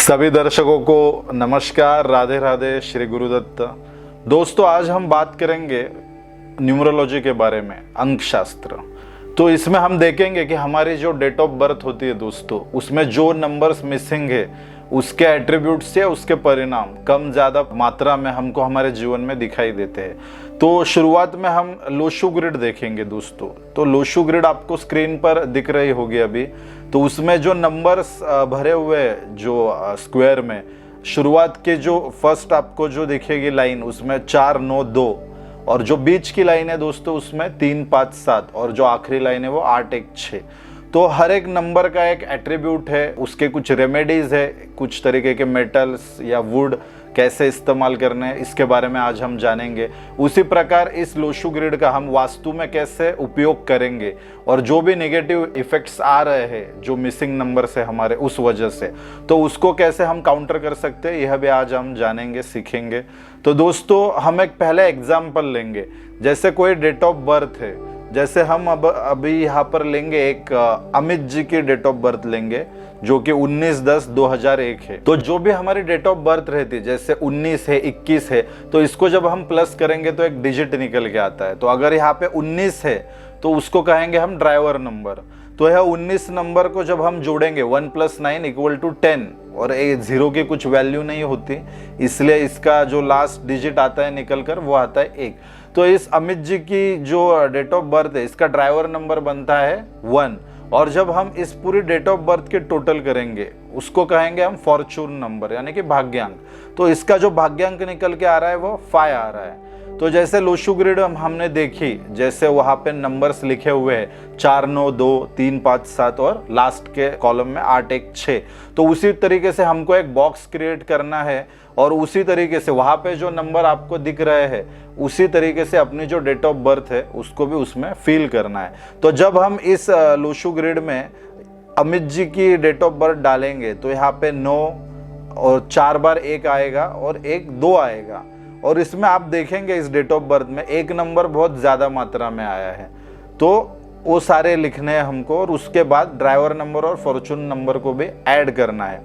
सभी दर्शकों को नमस्कार, राधे राधे, श्री गुरुदत्त। दोस्तों, आज हम बात करेंगे न्यूमरोलॉजी के बारे में, अंक शास्त्र। तो इसमें हम देखेंगे कि हमारी जो डेट ऑफ बर्थ होती है दोस्तों, उसमें जो नंबर्स मिसिंग है उसके एट्रीब्यूट्स या उसके परिणाम कम ज़्यादा मात्रा में हमको हमारे जीवन में दिखाई देते हैं। तो शुरुआत में हम लोशु ग्रिड देखेंगे दोस्तों। तो लोशु ग्रिड आपको स्क्रीन पर दिख रही होगी अभी। तो उसमें जो नंबर्स भरे हुए जो स्क्वायर में, शुरुआत के जो फर्स्ट आपको जो दिखेगी लाइन, उसमें 4 9 2, और जो बीच की लाइन है दोस्तों उसमें 3 5 7, और जो आखिरी लाइन है वो 8 1 6। तो हर एक नंबर का एक एट्रीब्यूट है, उसके कुछ रेमेडीज है, कुछ तरीके के मेटल्स या वुड कैसे इस्तेमाल करने हैं, इसके बारे में आज हम जानेंगे। उसी प्रकार इस लोशु ग्रिड का हम वास्तु में कैसे उपयोग करेंगे, और जो भी नेगेटिव इफेक्ट्स आ रहे हैं जो मिसिंग नंबर से हमारे उस वजह से, तो उसको कैसे हम काउंटर कर सकते हैं, यह भी आज हम जानेंगे, सीखेंगे। तो दोस्तों, हम एक पहले एग्जाम्पल लेंगे। जैसे कोई डेट ऑफ बर्थ है, जैसे हम अभी यहाँ पर लेंगे एक अमित जी की डेट ऑफ बर्थ लेंगे जो कि 19/10/2001 है। तो जो भी हमारी डेट ऑफ बर्थ रहती है, जैसे 19 है, 21 है, तो इसको जब हम प्लस करेंगे तो एक डिजिट निकल के आता है। तो अगर यहाँ पे 19 है तो उसको कहेंगे हम ड्राइवर नंबर। तो यह 19 नंबर को जब हम जोड़ेंगे 1 + 9 = 10, और 0 की कुछ वैल्यू नहीं होती, इसलिए इसका जो लास्ट डिजिट आता है निकल कर वो आता है 1। तो इस अमित जी की जो डेट ऑफ बर्थ है, इसका ड्राइवर नंबर बनता है 1। और जब हम इस पूरी डेट ऑफ बर्थ के टोटल करेंगे उसको कहेंगे हम फॉर्चून नंबर, यानी कि भाग्यांक। तो इसका जो भाग्यांक निकल के आ रहा है वो 5 आ रहा है। तो जैसे लोशु ग्रिड हमने देखी, जैसे वहाँ पे नंबर्स लिखे हुए हैं 4 9 2 3 5 7, और लास्ट के कॉलम में 8 1 6। तो उसी तरीके से हमको एक बॉक्स क्रिएट करना है, और उसी तरीके से वहाँ पे जो नंबर आपको दिख रहे हैं उसी तरीके से अपनी जो डेट ऑफ बर्थ है उसको भी उसमें फिल करना है। तो जब हम इस लोशु ग्रिड में अमित जी की डेट ऑफ बर्थ डालेंगे तो यहाँ पे 9 और 4 बार 1 आएगा और 1 2 आएगा। और इसमें आप देखेंगे इस डेट ऑफ बर्थ में एक नंबर बहुत ज़्यादा मात्रा में आया है, तो वो सारे लिखने हैं हमको, और उसके बाद ड्राइवर नंबर और फॉर्चून नंबर को भी ऐड करना है।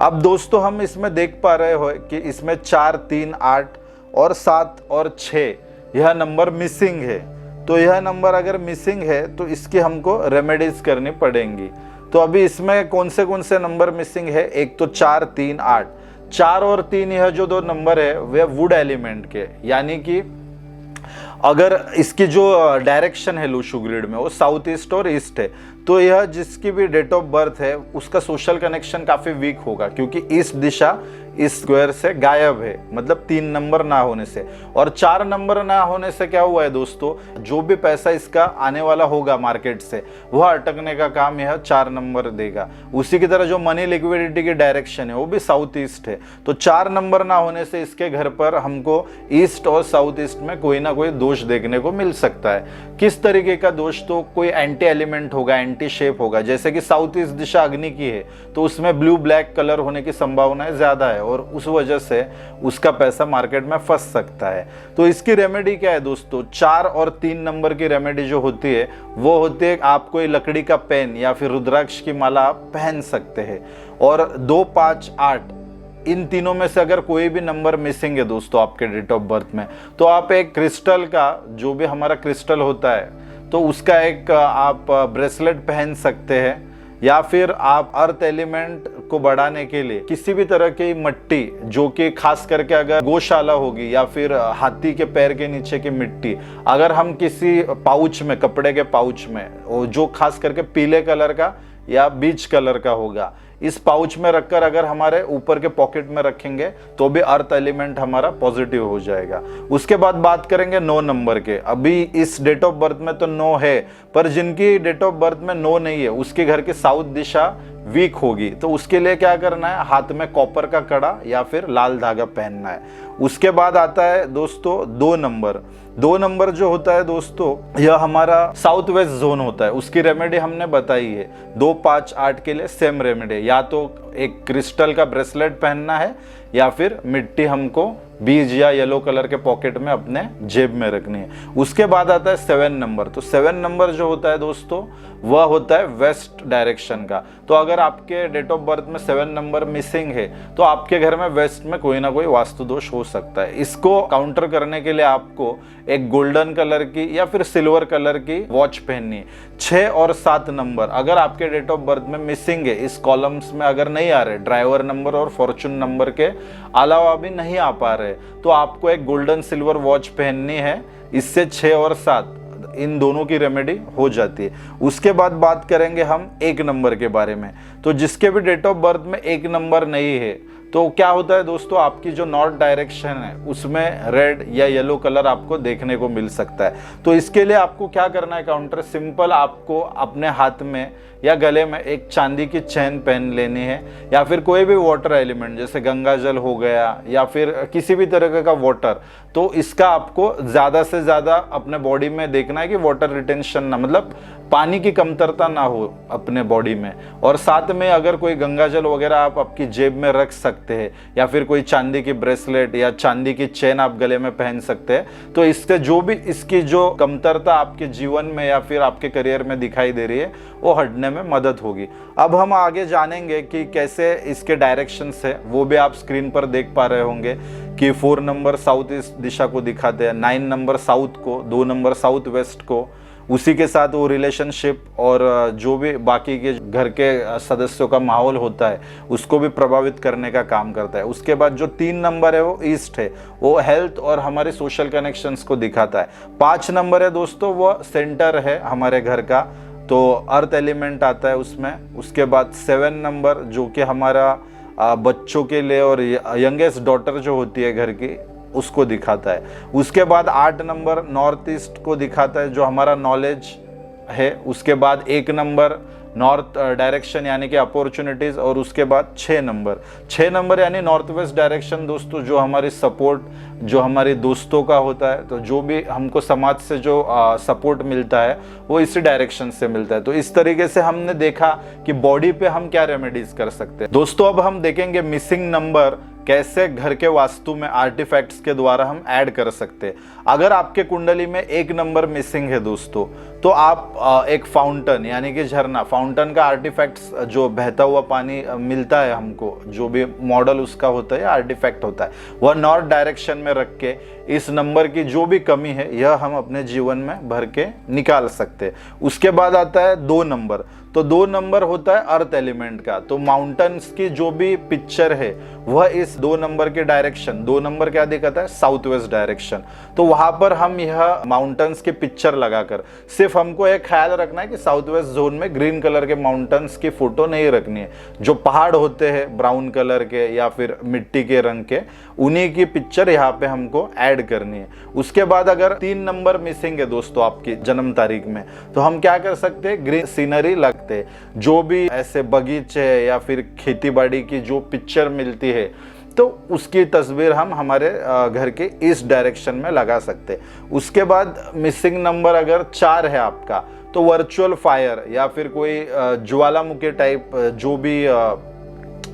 अब दोस्तों, हम इसमें देख पा रहे हो कि इसमें 4 3 8 और 7 और 6 यह नंबर मिसिंग है। तो यह नंबर अगर मिसिंग है तो इसकी हमको रेमेडीज करनी पड़ेंगी। तो अभी इसमें कौन से नंबर मिसिंग है? एक तो 4 3 8। 4 और 3 यह जो दो नंबर है वे वुड एलिमेंट के, यानी कि अगर इसकी जो डायरेक्शन है लोशु ग्रिड में वो साउथ ईस्ट और ईस्ट है, तो यह जिसकी भी डेट ऑफ बर्थ है उसका सोशल कनेक्शन काफ़ी वीक होगा, क्योंकि ईस्ट दिशा इस स्क्वायर से गायब है, मतलब 3 नंबर ना होने से। और 4 नंबर ना होने से क्या हुआ है दोस्तों, जो भी पैसा इसका आने वाला होगा मार्केट से वह अटकने का काम यह 4 नंबर देगा। उसी की तरह जो मनी लिक्विडिटी की डायरेक्शन है वो भी साउथ ईस्ट है। तो 4 नंबर ना होने से इसके घर पर हमको ईस्ट और साउथ ईस्ट में कोई ना कोई दोष देखने को मिल सकता है। किस तरीके का दोष? तो कोई एंटी एलिमेंट होगा, एंटी शेप होगा। जैसे कि साउथ ईस्ट दिशा अग्नि की है तो उसमें ब्लू ब्लैक कलर होने की संभावनाएं ज्यादा है, और उस वजह से उसका पैसा मार्केट में फंस सकता है। तो इसकी रेमेडी क्या है दोस्तों? 4 और 3 नंबर की रेमेडी जो होती है वो होती है, आप कोई लकड़ी का पेन या फिर रुद्राक्ष की माला आप पहन सकते हैं। और 2 5 8 इन तीनों में से अगर कोई भी नंबर मिसिंग है दोस्तों आपके डेट ऑफ बर्थ में, तो आप एक क्रिस्टल का, जो भी हमारा क्रिस्टल होता है, तो उसका एक आप ब्रेसलेट पहन सकते हैं, या फिर आप अर्थ एलिमेंट को बढ़ाने के लिए किसी भी तरह की मिट्टी, जो कि खास करके अगर गौशाला होगी या फिर हाथी के पैर के नीचे की मिट्टी, अगर हम किसी पाउच में, कपड़े के पाउच में, जो खास करके पीले कलर का या बीच कलर का होगा, इस पाउच में रखकर अगर हमारे ऊपर के पॉकेट में रखेंगे तो भी अर्थ एलिमेंट हमारा पॉजिटिव हो जाएगा। उसके बाद बात करेंगे 9 नंबर के। अभी इस डेट ऑफ बर्थ में तो 9 है, पर जिनकी डेट ऑफ बर्थ में 9 नहीं है उसके घर की साउथ दिशा वीक होगी, तो उसके लिए क्या करना है? हाथ में कॉपर का कड़ा या फिर लाल धागा पहनना है। उसके बाद आता है दोस्तों 2 नंबर। 2 नंबर जो होता है दोस्तों, यह हमारा साउथ वेस्ट जोन होता है। उसकी रेमेडी हमने बताई है। 2 5 8 के लिए सेम रेमेडी, या तो एक क्रिस्टल का ब्रेसलेट पहनना है या फिर मिट्टी हमको बीज या येलो कलर के पॉकेट में अपने जेब में रखनी है। उसके बाद आता है 7 नंबर। तो 7 नंबर जो होता है दोस्तों वह होता है वेस्ट डायरेक्शन का। तो अगर आपके डेट ऑफ बर्थ में 7 नंबर मिसिंग है तो आपके घर में वेस्ट में कोई ना कोई वास्तु दोष हो सकता है। इसको काउंटर करने के लिए आपको एक गोल्डन कलर की या फिर सिल्वर कलर की वॉच पहननी है। 6 और 7 नंबर अगर आपके डेट ऑफ बर्थ में मिसिंग है, इस कॉलम्स में अगर नहीं आ रहे, ड्राइवर नंबर और फॉर्चून नंबर के अलावा भी नहीं आ पा रहे, तो आपको एक गोल्डन सिल्वर वॉच पहननी है। इससे 6 और 7 इन दोनों की रेमेडी हो जाती है। उसके बाद बात करेंगे हम 1 नंबर के बारे में। तो जिसके भी डेट ऑफ बर्थ में 1 नंबर नहीं है तो क्या होता है दोस्तों, आपकी जो नॉर्थ डायरेक्शन है उसमें रेड या येलो कलर आपको देखने को मिल सकता है। तो इसके लिए आपको क्या करना है काउंटर, सिंपल आपको अपने हाथ में या गले में एक चांदी की चेन पहन लेनी है, या फिर कोई भी वाटर एलिमेंट जैसे गंगा जल हो गया या फिर किसी भी तरह का वाटर। तो इसका आपको ज़्यादा से ज़्यादा अपने बॉडी में देखना है कि वाटर रिटेंशन ना, मतलब पानी की कमतरता ना हो अपने बॉडी में। और साथ में अगर कोई गंगा जल वगैरह आप आपकी जेब में रख सकते हैं, या फिर कोई चांदी की ब्रेसलेट या चांदी की चेन आप गले में पहन सकते हैं। तो इससे जो भी इसकी जो कमतरता आपके जीवन में या फिर आपके करियर में दिखाई दे रही है वो हटने में मदद होगी। अब हम आगे जानेंगे कि कैसे इसके डायरेक्शंस है, वो भी आप स्क्रीन पर देख पा रहे होंगे कि 4 नंबर साउथ ईस्ट दिशा को दिखाते हैं, 9 नंबर साउथ को, 2 नंबर साउथ वेस्ट को। उसी के साथ वो रिलेशनशिप और जो भी बाकी के घर के सदस्यों का माहौल होता है उसको भी प्रभावित करने का काम करता है। उसके बाद जो 3 नंबर है वो ईस्ट है, वो हेल्थ और हमारे सोशल कनेक्शंस को दिखाता है। 5 नंबर है दोस्तों वो सेंटर है हमारे घर का, तो अर्थ एलिमेंट आता है उसमें। उसके बाद 7 नंबर जो कि हमारा बच्चों के लिए और यंगेस्ट डॉटर जो होती है घर की उसको दिखाता है। उसके बाद 8 नंबर नॉर्थ ईस्ट को दिखाता है जो हमारा नॉलेज है। उसके बाद 1 नंबर नॉर्थ डायरेक्शन यानी कि अपॉर्चुनिटीज, और उसके बाद 6 नंबर यानी नॉर्थ वेस्ट डायरेक्शन दोस्तों, जो हमारी सपोर्ट जो हमारे दोस्तों का होता है। तो जो भी हमको समाज से जो सपोर्ट मिलता है वो इसी डायरेक्शन से मिलता है। तो इस तरीके से हमने देखा कि बॉडी पे हम क्या रेमेडीज कर सकते हैं। दोस्तों अब हम देखेंगे मिसिंग नंबर कैसे घर के वास्तु में आर्टिफैक्ट्स के द्वारा हम ऐड कर सकते हैं। अगर आपके कुंडली में 1 नंबर मिसिंग है दोस्तों, तो आप एक फाउंटन यानी कि झरना, फाउंटन का आर्टिफैक्ट्स जो बहता हुआ पानी मिलता है हमको, जो भी मॉडल उसका होता है आर्टिफैक्ट होता है, वह नॉर्थ डायरेक्शन में रख के इस नंबर की जो भी कमी है यह हम अपने जीवन में भर के निकाल सकते हैं। उसके बाद आता है 2 नंबर। तो 2 नंबर होता है अर्थ एलिमेंट का। तो माउंटेन्स की जो भी पिक्चर है वह इस 2 नंबर के डायरेक्शन, 2 नंबर क्या दिखाता है, साउथ वेस्ट डायरेक्शन। तो वहां पर हम यह माउंटेन्स के पिक्चर लगाकर, सिर्फ हमको एक ख्याल रखना है कि साउथ वेस्ट जोन में ग्रीन कलर के माउंटेन्स की फोटो नहीं रखनी है। जो पहाड़ होते हैं ब्राउन कलर के या फिर मिट्टी के रंग के, उन्हीं की पिक्चर यहाँ पे हमको ऐड करनी है। उसके बाद अगर 3 नंबर मिसिंग है दोस्तों आपकी जन्म तारीख में, तो हम क्या कर सकते हैं, ग्रीन सीनरी लगते, जो भी ऐसे बगीचे या फिर खेती बाड़ी की जो पिक्चर मिलती है तो उसकी तस्वीर हम हमारे घर के इस डायरेक्शन में लगा सकते। उसके बाद मिसिंग नंबर अगर 4 है आपका, तो वर्चुअल फायर या फिर कोई ज्वालामुखी टाइप जो भी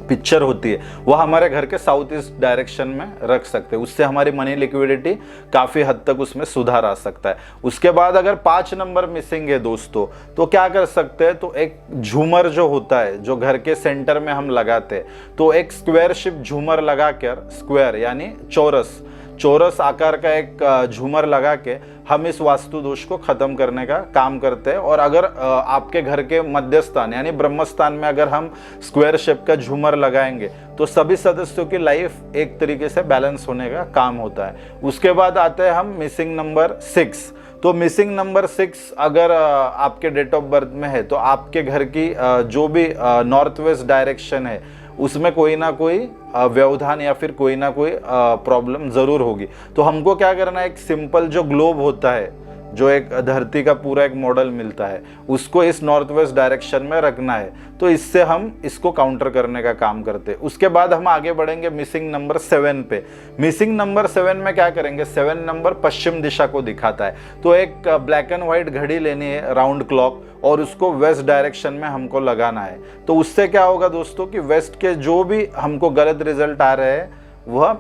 पिक्चर होती है वह हमारे घर के साउथ ईस्ट डायरेक्शन में रख सकते हैं। उससे हमारी मनी लिक्विडिटी काफ़ी हद तक उसमें सुधार आ सकता है। उसके बाद अगर 5 नंबर मिसिंग है दोस्तों, तो क्या कर सकते हैं, तो एक झूमर जो होता है जो घर के सेंटर में हम लगाते हैं, तो एक स्क्वायर शेप झूमर लगाकर, स्क्वायर यानी चौरस आकार का एक झूमर लगा के हम इस वास्तु दोष को खत्म करने का काम करते हैं। और अगर आपके घर के मध्य स्थान यानी ब्रह्म स्थान में अगर हम स्क्वायर शेप का झूमर लगाएंगे तो सभी सदस्यों की लाइफ एक तरीके से बैलेंस होने का काम होता है। उसके बाद आते हैं हम मिसिंग नंबर 6। तो मिसिंग नंबर 6 अगर आपके डेट ऑफ बर्थ में है तो आपके घर की जो भी नॉर्थ वेस्ट डायरेक्शन है उसमें कोई ना कोई व्यवधान या फिर कोई ना कोई प्रॉब्लम जरूर होगी। तो हमको क्या करना है, एक सिंपल जो ग्लोब होता है, जो एक धरती का पूरा एक मॉडल मिलता है, उसको इस नॉर्थ वेस्ट डायरेक्शन में रखना है। तो इससे हम इसको काउंटर करने का काम करते हैं। उसके बाद हम आगे बढ़ेंगे मिसिंग नंबर 7 पे। मिसिंग नंबर 7 में क्या करेंगे, 7 नंबर पश्चिम दिशा को दिखाता है। तो एक ब्लैक एंड व्हाइट घड़ी लेनी है, राउंड क्लॉक, और उसको वेस्ट डायरेक्शन में हमको लगाना है। तो उससे क्या होगा दोस्तों कि वेस्ट के जो भी हमको गलत रिजल्ट आ रहे हैं वह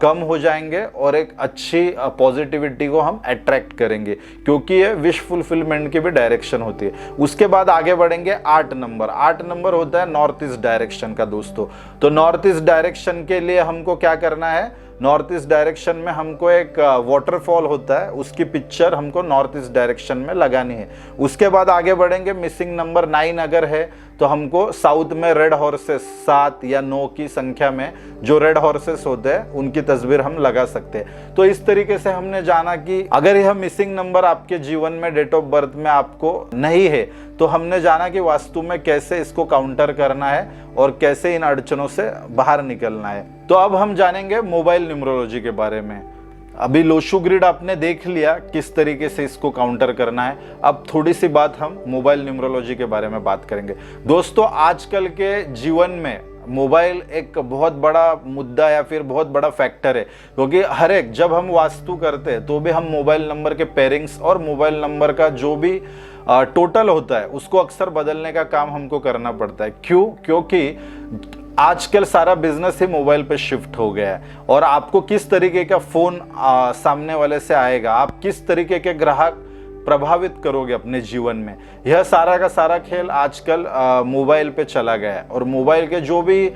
कम हो जाएंगे और एक अच्छी पॉजिटिविटी को हम अट्रैक्ट करेंगे, क्योंकि ये विश फुलफिलमेंट की भी डायरेक्शन होती है। उसके बाद आगे बढ़ेंगे 8 नंबर। 8 नंबर होता है नॉर्थ ईस्ट डायरेक्शन का दोस्तों। तो नॉर्थ ईस्ट डायरेक्शन के लिए हमको क्या करना है, नॉर्थ ईस्ट डायरेक्शन में हमको एक वाटरफॉल होता है, उसकी पिक्चर हमको नॉर्थ ईस्ट डायरेक्शन में लगानी है। उसके बाद आगे बढ़ेंगे, मिसिंग नंबर 9 अगर है तो हमको साउथ में रेड हॉर्सेस 7 या 9 की संख्या में जो रेड हॉर्सेस होते हैं उनकी तस्वीर हम लगा सकते हैं। तो इस तरीके से हमने जाना कि अगर यह मिसिंग नंबर आपके जीवन में डेट ऑफ बर्थ में आपको नहीं है तो हमने जाना कि वास्तु में कैसे इसको काउंटर करना है और कैसे इन अड़चनों से बाहर निकलना है। तो अब हम जानेंगे मोबाइल न्यूमरोलॉजी के बारे में। अभी लोशू ग्रिड आपने देख लिया किस तरीके से इसको काउंटर करना है। अब थोड़ी सी बात हम मोबाइल न्यूमरोलॉजी के बारे में बात करेंगे। दोस्तों आजकल के जीवन में मोबाइल एक बहुत बड़ा मुद्दा या फिर बहुत बड़ा फैक्टर है, क्योंकि हर एक जब हम वास्तु करते हैं तो भी हम मोबाइल नंबर के पेयरिंग्स और मोबाइल नंबर का जो भी टोटल होता है उसको अक्सर बदलने का काम हमको करना पड़ता है। क्यों? क्योंकि आजकल सारा बिजनेस ही मोबाइल पे शिफ्ट हो गया है और आपको किस तरीके का फोन सामने वाले से आएगा, आप किस तरीके के ग्राहक प्रभावित करोगे अपने जीवन में, यह सारा का सारा खेल आजकल मोबाइल पे चला गया है। और मोबाइल के जो भी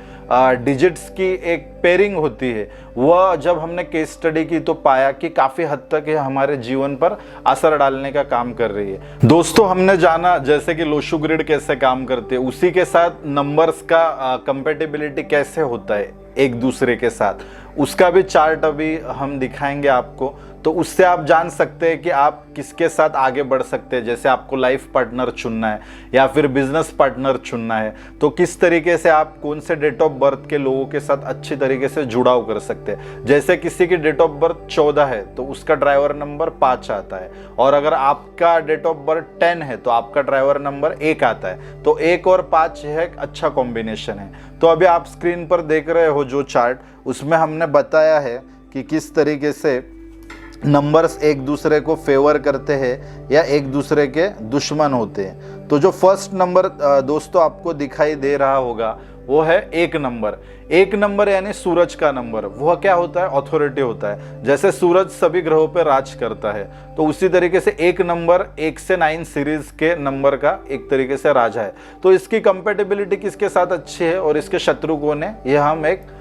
डिजिट्स की एक पेयरिंग होती है वह जब हमने केस स्टडी की तो पाया कि काफ़ी हद तक यह हमारे जीवन पर असर डालने का काम कर रही है। दोस्तों हमने जाना जैसे कि लोशू ग्रिड कैसे काम करते हैं, उसी के साथ नंबर्स का कंपेटिबिलिटी कैसे होता है एक दूसरे के साथ, उसका भी चार्ट अभी हम दिखाएंगे आपको। तो उससे आप जान सकते हैं कि आप किसके साथ आगे बढ़ सकते हैं। जैसे आपको लाइफ पार्टनर चुनना है या फिर बिजनेस पार्टनर चुनना है तो किस तरीके से आप कौन से डेट ऑफ बर्थ के लोगों के साथ अच्छी तरीके से जुड़ाव कर सकते हैं। जैसे किसी की डेट ऑफ बर्थ 14 है तो उसका ड्राइवर नंबर 5 आता है, और अगर आपका डेट ऑफ बर्थ 10 है तो आपका ड्राइवर नंबर 1 आता है। तो 1 और 5 यह एक अच्छा कॉम्बिनेशन है। तो अभी आप स्क्रीन पर देख रहे हो जो चार्ट, उसमें हमने बताया है कि किस तरीके से नंबर्स एक दूसरे को फेवर करते हैं या एक दूसरे के दुश्मन होते हैं। तो जो फर्स्ट नंबर दोस्तों आपको दिखाई दे रहा होगा वो है 1 नंबर। 1 नंबर यानी सूरज का नंबर। वह क्या होता है? अथॉरिटी होता है। जैसे सूरज सभी ग्रहों पर राज करता है तो उसी तरीके से 1 नंबर 1 से 9 सीरीज के नंबर का एक तरीके से राजा है। तो इसकी कंपेटिबिलिटी किसके साथ अच्छी है और इसके शत्रु कौन है, यह हम एक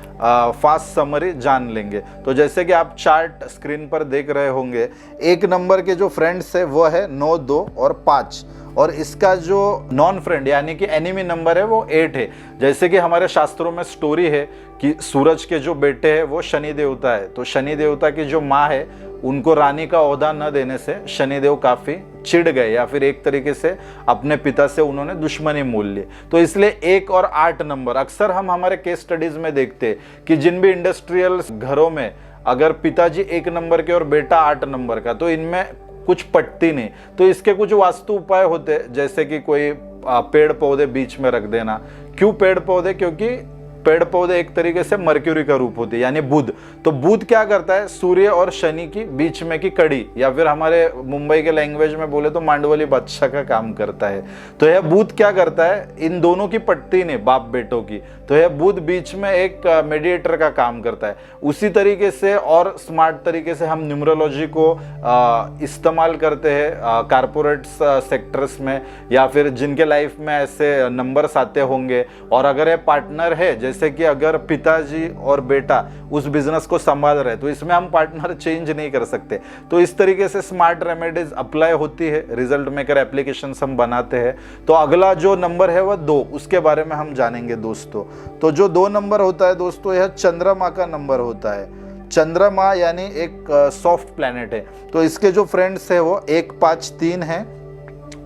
फास्ट समरी जान लेंगे। तो जैसे कि आप चार्ट स्क्रीन पर देख रहे होंगे, 1 नंबर के जो फ्रेंड्स है वो है 9, 2 और 5, और इसका जो नॉन फ्रेंड यानी कि एनिमी नंबर है वो 8 है। जैसे कि हमारे शास्त्रों में स्टोरी है कि सूरज के जो बेटे हैं वो शनि देवता है, तो शनि देवता की जो माँ है उनको रानी का ओहदा न देने से शनिदेव काफ़ी चिढ़ गए या फिर एक तरीके से अपने पिता से उन्होंने दुश्मनी मोल ली। तो इसलिए 1 और 8 नंबर अक्सर हम हमारे केस स्टडीज में देखते हैं कि जिन भी इंडस्ट्रियल घरों में अगर पिताजी 1 नंबर के और बेटा 8 नंबर का, तो इनमें कुछ पटती नहीं। तो इसके कुछ वास्तु उपाय होते हैं, जैसे कि कोई पेड़ पौधे बीच में रख देना। क्यों पेड़ पौधे? क्योंकि पेड़ पौधे एक तरीके से मर्क्यूरी का रूप होती है यानी बुध। तो बुध क्या करता है? सूर्य और शनि की बीच में की कड़ी, या फिर हमारे मुंबई के लैंग्वेज में बोले तो मांडवली बादशाह का काम करता है। तो यह बुध क्या करता है? इन दोनों की पट्टी ने बाप बेटों की, तो यह बुध बीच में एक मेडिएटर का काम करता है। उसी तरीके से और स्मार्ट तरीके से हम न्यूमरोलॉजी को इस्तेमाल करते हैं कारपोरेट सेक्टर्स में, या फिर जिनके लाइफ में ऐसे नंबर्स आते होंगे। और अगर ये पार्टनर है, जैसे कि अगर पिताजी और बेटा उस बिजनेस को संभाल रहे, तो इसमें हम पार्टनर चेंज नहीं कर सकते। तो इस तरीके से स्मार्ट रेमेडीज अप्लाई होती है, रिजल्ट मेकर एप्लीकेशन हम बनाते हैं। तो अगला जो नंबर है वह 2, उसके बारे में हम जानेंगे दोस्तों। तो जो 2 नंबर होता है दोस्तों, यह चंद्रमा का नंबर होता है। चंद्रमा यानी एक सॉफ्ट प्लैनेट है। तो इसके जो फ्रेंड्स है वो 1, 5, 3 है,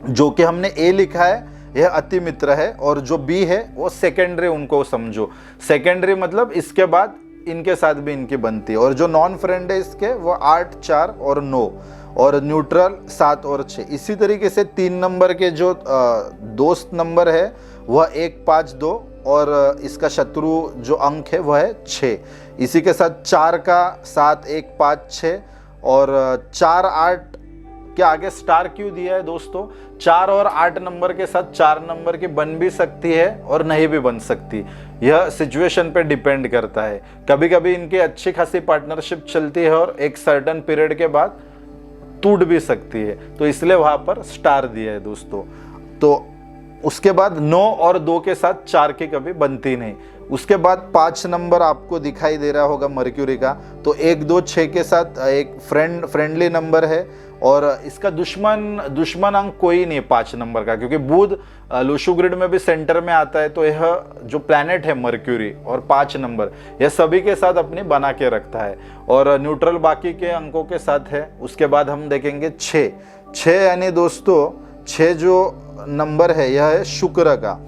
जो कि हमने ए लिखा है, यह अति मित्र है। और जो बी है वो सेकेंडरी, उनको समझो सेकेंडरी मतलब इसके बाद इनके साथ भी इनकी बनती है। और जो नॉन फ्रेंड है इसके वो 8, 4 और 9, और न्यूट्रल 7 और 6। इसी तरीके से 3 नंबर के जो दोस्त नंबर है वह 1, 5, 2, और इसका शत्रु जो अंक है वह है 6। इसी के साथ 4 का 7, 1, 5, 6 और 4, 8 के आगे स्टार क्यों दिया है दोस्तों? 4 और 8 नंबर के साथ 4 नंबर की बन भी सकती है और नहीं भी बन सकती। यह सिचुएशन पे डिपेंड करता है। कभी कभी इनकी अच्छी खासी पार्टनरशिप चलती है और एक सर्टेन पीरियड के बाद टूट भी सकती है, तो इसलिए वहां पर स्टार दिया है दोस्तों। तो उसके बाद 9 और 2 के साथ 4 की कभी बनती नहीं। उसके बाद 5 नंबर आपको दिखाई दे रहा होगा मर्क्यूरी का, तो 1 2 6 के साथ एक फ्रेंडली नंबर है और इसका दुश्मन अंक कोई नहीं है 5 नंबर का, क्योंकि बुध लोशु ग्रिड में भी सेंटर में आता है। तो यह जो प्लैनेट है मर्क्यूरी और 5 नंबर, यह सभी के साथ अपनी बना के रखता है और न्यूट्रल बाकी के अंकों के साथ है। उसके बाद हम देखेंगे 6 यानी दोस्तों 6 जो नंबर है यह है शुक्र का।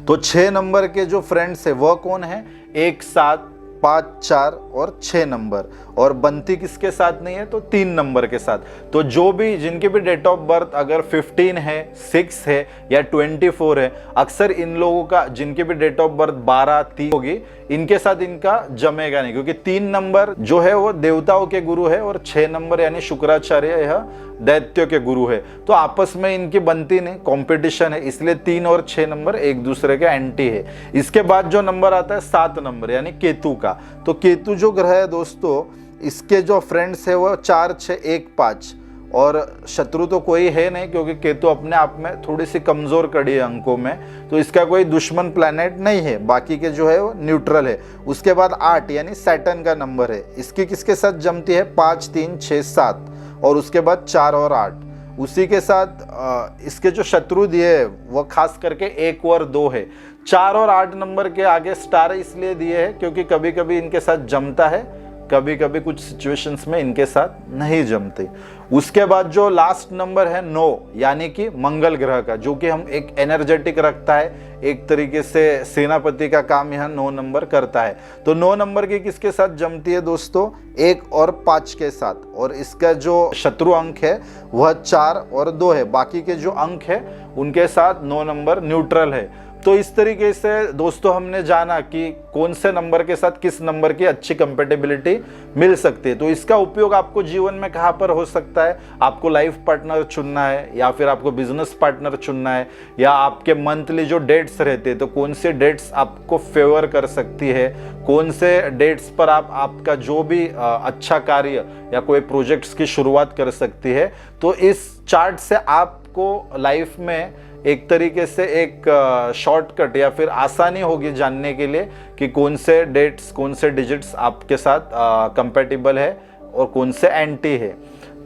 तो 6 नंबर के जो फ्रेंड्स है वह कौन है? 1 7 5 4 और 6 नंबर, और बनती किसके साथ नहीं है? तो 3 नंबर के साथ। तो जो भी जिनकी भी डेट ऑफ बर्थ अगर 15 है, 6 है या 24 है, अक्सर इन लोगों का जिनकी भी डेट ऑफ बर्थ 12 3 होगी, इनके साथ इनका जमेगा नहीं, क्योंकि 3 नंबर जो है वो देवताओं के गुरु है और 6 नंबर यानी शुक्राचार्य यह दैत्यों के गुरु है। तो आपस में इनकी बनती नहीं, कंपटीशन है, इसलिए 3 और 6 नंबर एक दूसरे के एंटी है। इसके बाद जो नंबर आता है 7 नंबर यानी केतु का। तो केतु जो ग्रह है दोस्तों, इसके जो फ्रेंड्स है वो 4 6 1 5, और शत्रु तो कोई है नहीं, क्योंकि केतु अपने आप में थोड़ी सी कमजोर कड़ी है अंकों में, तो इसका कोई दुश्मन प्लैनेट नहीं है, बाकी के जो है वो न्यूट्रल है। उसके बाद 8 यानी सैटर्न का नंबर है, इसकी किसके साथ जमती है? 5 3 6 7, और उसके बाद 4 और 8। उसी के साथ इसके जो शत्रु दिए है वह खास करके 1 और 2 है। 4 और 8 नंबर के आगे स्टार इसलिए दिए है क्योंकि कभी कभी इनके साथ जमता है, कभी कभी कुछ सिचुएशंस में इनके साथ नहीं जमती। उसके बाद जो लास्ट नंबर है 9 यानी कि मंगल ग्रह का, जो कि हम एक एनर्जेटिक रखता है, एक तरीके से सेनापति का काम यहाँ 9 नंबर करता है। तो 9 नंबर की किसके साथ जमती है दोस्तों? 1 और 5 के साथ, और इसका जो शत्रु अंक है वह 4 और 2 है। बाकी के जो अंक है उनके साथ 9 नंबर न्यूट्रल है। तो इस तरीके से दोस्तों हमने जाना कि कौन से नंबर के साथ किस नंबर की अच्छी कंपेटेबिलिटी मिल सकती है। तो इसका उपयोग आपको जीवन में कहाँ पर हो सकता है? आपको लाइफ पार्टनर चुनना है, या फिर आपको बिजनेस पार्टनर चुनना है, या आपके मंथली जो डेट्स रहते हैं तो कौन से डेट्स आपको फेवर कर सकती है, कौन से डेट्स पर आप आपका जो भी अच्छा कार्य या कोई प्रोजेक्ट्स की शुरुआत कर सकती है। तो इस चार्ट से आपको लाइफ में एक तरीके से एक शॉर्टकट या फिर आसानी होगी जानने के लिए कि कौन से डेट्स, कौन से डिजिट्स आपके साथ कंपैटिबल है और कौन से एंटी है।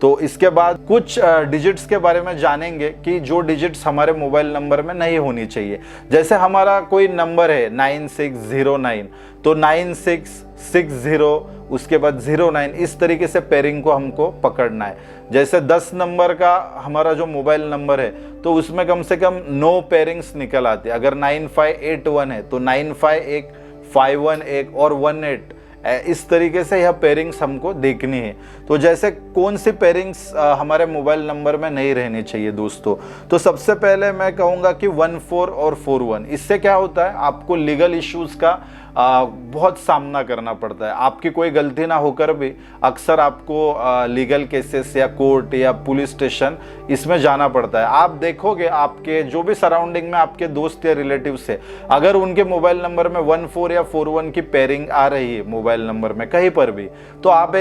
तो इसके बाद कुछ डिजिट्स के बारे में जानेंगे कि जो डिजिट्स हमारे मोबाइल नंबर में नहीं होनी चाहिए। जैसे हमारा कोई नंबर है 9609, तो 9660, उसके बाद 09, इस तरीके से पेयरिंग को हमको पकड़ना है। जैसे 10 नंबर का हमारा जो मोबाइल नंबर है तो उसमें कम से कम 9 पेयरिंग्स निकल आती है। अगर 9581 है तो 95 511 और 18, इस तरीके से यह पेयरिंग्स हमको देखनी है। तो जैसे कौन सी पेयरिंग्स हमारे मोबाइल नंबर में नहीं रहनी चाहिए दोस्तों, तो सबसे पहले मैं कहूँगा कि 14 और 41। इससे क्या होता है, आपको लीगल इश्यूज़ का बहुत सामना करना पड़ता है। आपकी कोई गलती ना होकर भी अक्सर आपको लीगल केसेस या कोर्ट या पुलिस स्टेशन इसमें जाना पड़ता है। आप देखोगे आपके जो भी सराउंडिंग में आपके दोस्त या रिलेटिव्स है, अगर उनके मोबाइल नंबर में 14 या 41 की पेयरिंग आ रही है मोबाइल नंबर में कहीं पर भी, तो आप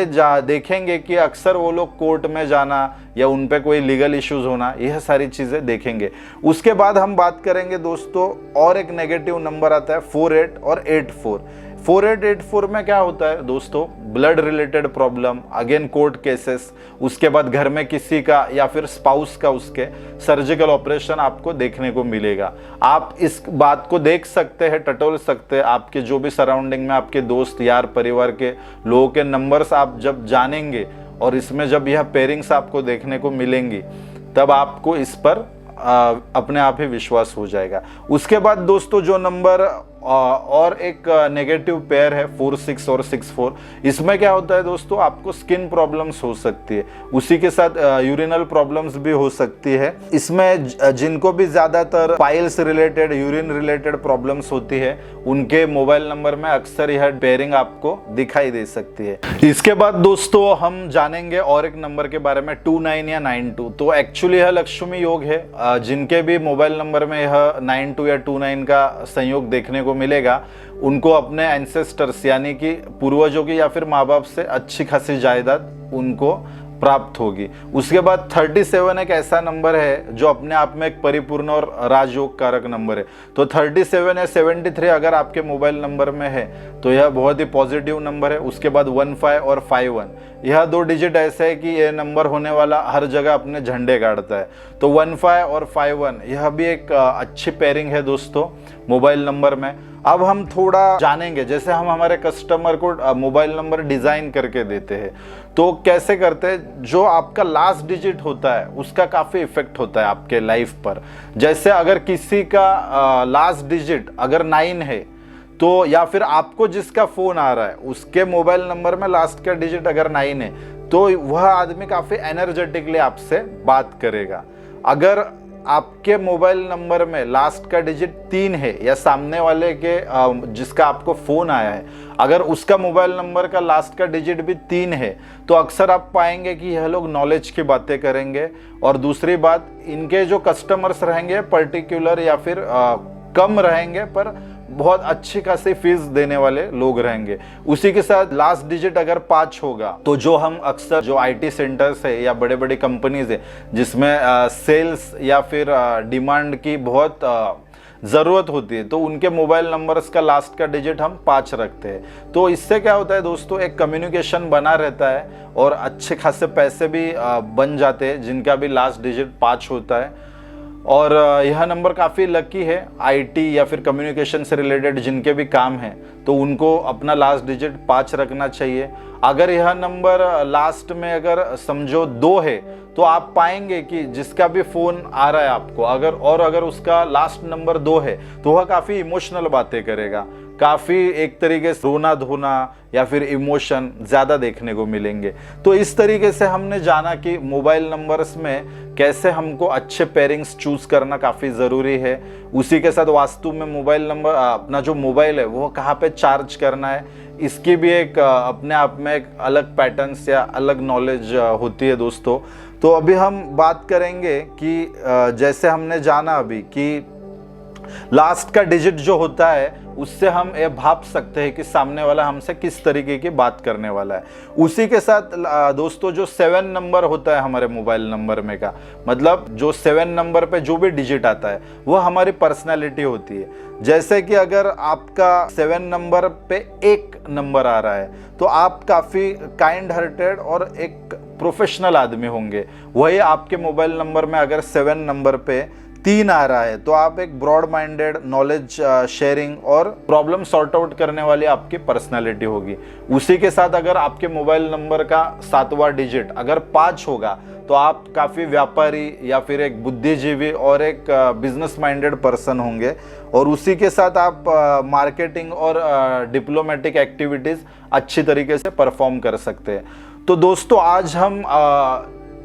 देखेंगे कि अक्सर वो लोग कोर्ट में जाना या उन पे कोई लीगल इश्यूज होना, यह सारी चीज़ें देखेंगे। उसके बाद हम बात करेंगे दोस्तों, और एक नेगेटिव नंबर आता है 48 और 84। 4884 में क्या होता है दोस्तों, blood related problem, again court cases, उसके बाद घर में किसी का या फिर स्पाउस का उसके सर्जिकल ऑपरेशन आपको देखने को मिलेगा। आप इस बात को देख सकते हैं, टटोल सकते हैं। आपके जो भी सराउंडिंग में आपके दोस्त यार परिवार के लोगों के नंबर्स आप जब जानेंगे और इसमें जब यह पेयरिंग्स आपको देखने को मिलेंगी, तब आपको इस पर अपने आप ही विश्वास हो जाएगा। उसके बाद दोस्तों जो नंबर और एक नेगेटिव पेयर है 46 और 64, इसमें क्या होता है दोस्तों, आपको स्किन प्रॉब्लम्स हो सकती है, उसी के साथ यूरिनल प्रॉब्लम्स भी हो सकती है। इसमें जिनको भी ज्यादातर piles related, urine related problems होती है, उनके मोबाइल नंबर में अक्सर यह पेयरिंग आपको दिखाई दे सकती है। इसके बाद दोस्तों हम जानेंगे और एक नंबर के बारे में 29 या 92। तो एक्चुअली यह लक्ष्मी योग है। जिनके भी मोबाइल नंबर में यह 92 या 29 का संयोग देखने को को मिलेगा, उनको अपने एंसेस्टर्स यानी कि पूर्वजों की या फिर माँ बाप से अच्छी खासी जायदाद उनको प्राप्त होगी। उसके बाद 37 एक ऐसा नंबर है जो अपने आप में एक परिपूर्ण और राजयोग कारक नंबर है। तो 37 या 73 अगर आपके मोबाइल नंबर में है तो यह बहुत ही पॉजिटिव नंबर है। उसके बाद 15 और 51, यह 2 डिजिट ऐसे है कि यह नंबर होने वाला हर जगह अपने झंडे गाड़ता है। तो 15 और 51 यह भी एक अच्छी पेयरिंग है दोस्तों मोबाइल नंबर में। अब हम थोड़ा जानेंगे, जैसे हम हमारे कस्टमर को मोबाइल नंबर डिज़ाइन करके देते हैं तो कैसे करते हैं, जो आपका लास्ट डिजिट होता है उसका काफ़ी इफेक्ट होता है आपके लाइफ पर। जैसे अगर किसी का लास्ट डिजिट अगर 9 है तो, या फिर आपको जिसका फ़ोन आ रहा है उसके मोबाइल नंबर में लास्ट का डिजिट अगर 9 है तो वह आदमी काफ़ी एनर्जेटिकली आपसे बात करेगा। अगर आपके मोबाइल नंबर में लास्ट का डिजिट 3 है या सामने वाले के जिसका आपको फ़ोन आया है अगर उसका मोबाइल नंबर का लास्ट का डिजिट भी 3 है तो अक्सर आप पाएंगे कि यह लोग नॉलेज की बातें करेंगे। और दूसरी बात, इनके जो कस्टमर्स रहेंगे पर्टिकुलर या फिर कम रहेंगे पर बहुत अच्छी खासी फीस देने वाले लोग रहेंगे। उसी के साथ लास्ट डिजिट अगर 5 होगा तो जो हम अक्सर जो आईटी सेंटर्स है या बड़े बड़े कंपनीज है जिसमें सेल्स या फिर डिमांड की बहुत ज़रूरत होती है तो उनके मोबाइल नंबर्स का लास्ट का डिजिट हम 5 रखते हैं। तो इससे क्या होता है दोस्तों, एक कम्युनिकेशन बना रहता है और अच्छे खासे पैसे भी बन जाते हैं जिनका भी लास्ट डिजिट 5 होता है। और यह नंबर काफ़ी लकी है। आईटी या फिर कम्युनिकेशन से रिलेटेड जिनके भी काम हैं तो उनको अपना लास्ट डिजिट 5 रखना चाहिए। अगर यह नंबर लास्ट में अगर समझो 2 है तो आप पाएंगे कि जिसका भी फ़ोन आ रहा है आपको अगर उसका लास्ट नंबर 2 है तो वह काफ़ी इमोशनल बातें करेगा, काफ़ी एक तरीके से रोना धोना या फिर इमोशन ज़्यादा देखने को मिलेंगे। तो इस तरीके से हमने जाना कि मोबाइल नंबर्स में कैसे हमको अच्छे पेयरिंग्स चूज़ करना काफ़ी ज़रूरी है। उसी के साथ वास्तु में मोबाइल नंबर अपना जो मोबाइल है वो कहाँ पे चार्ज करना है, इसकी भी एक अपने आप में एक अलग पैटर्न्स या अलग नॉलेज होती है दोस्तों। तो अभी हम बात करेंगे कि जैसे हमने जाना अभी कि लास्ट का डिजिट जो होता है उससे हम ये भाप सकते हैं कि सामने वाला हमसे किस तरीके की बात करने वाला है। उसी के साथ दोस्तों जो 7 नंबर होता है हमारे मोबाइल नंबर में का मतलब जो 7 नंबर पे जो भी डिजिट आता है वो हमारी पर्सनालिटी होती है। जैसे कि अगर आपका 7 नंबर पे 1 नंबर आ रहा है तो आप काफ़ी काइंड हार्टेड और एक प्रोफेशनल आदमी होंगे। वही आपके मोबाइल नंबर में अगर 7 नंबर पे 3 आ रहा है तो आप एक ब्रॉड माइंडेड, नॉलेज शेयरिंग और प्रॉब्लम सॉर्ट आउट करने वाली आपकी पर्सनालिटी होगी। उसी के साथ अगर आपके मोबाइल नंबर का 7वां डिजिट अगर 5 होगा तो आप काफ़ी व्यापारी या फिर एक बुद्धिजीवी और एक बिजनेस माइंडेड पर्सन होंगे। और उसी के साथ आप मार्केटिंग और डिप्लोमेटिक एक्टिविटीज़ अच्छी तरीके से परफॉर्म कर सकते हैं। तो दोस्तों आज हम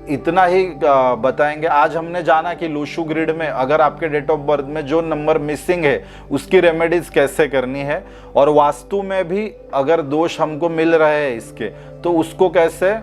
इतना ही बताएंगे। आज हमने जाना कि लोशु ग्रिड में अगर आपके डेट ऑफ बर्थ में जो नंबर मिसिंग है उसकी रेमेडीज कैसे करनी है, और वास्तु में भी अगर दोष हमको मिल रहे हैं इसके तो उसको कैसे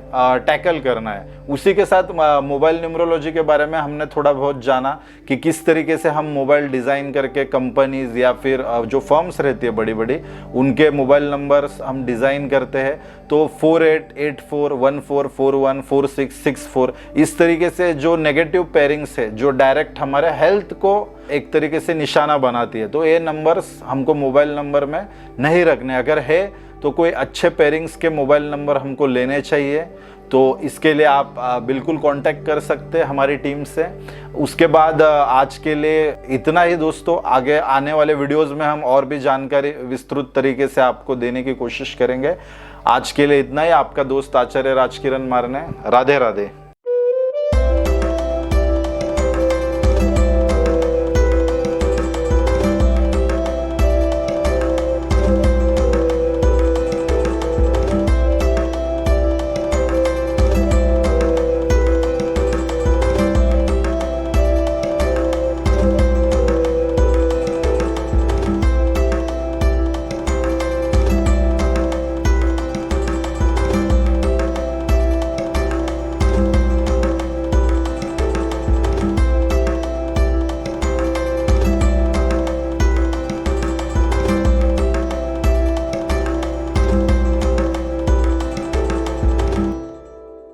टैकल करना है। उसी के साथ मोबाइल न्यूमरोलॉजी के बारे में हमने थोड़ा बहुत जाना कि किस तरीके से हम मोबाइल डिज़ाइन करके कंपनीज या फिर जो फर्म्स रहती है बड़ी बड़ी उनके मोबाइल नंबर्स हम डिज़ाइन करते हैं। तो 488414414664 इस तरीके से जो नेगेटिव पेयरिंग्स है जो डायरेक्ट हमारे हेल्थ को एक तरीके से निशाना बनाती है, तो ये नंबर्स हमको मोबाइल नंबर में नहीं रखने। अगर है तो कोई अच्छे पेयरिंग्स के मोबाइल नंबर हमको लेने चाहिए। तो इसके लिए आप बिल्कुल कांटेक्ट कर सकते हैं हमारी टीम से। उसके बाद आज के लिए इतना ही दोस्तों। आगे आने वाले वीडियोस में हम और भी जानकारी विस्तृत तरीके से आपको देने की कोशिश करेंगे। आज के लिए इतना ही। आपका दोस्त आचार्य राजकिरण मारने। राधे राधे।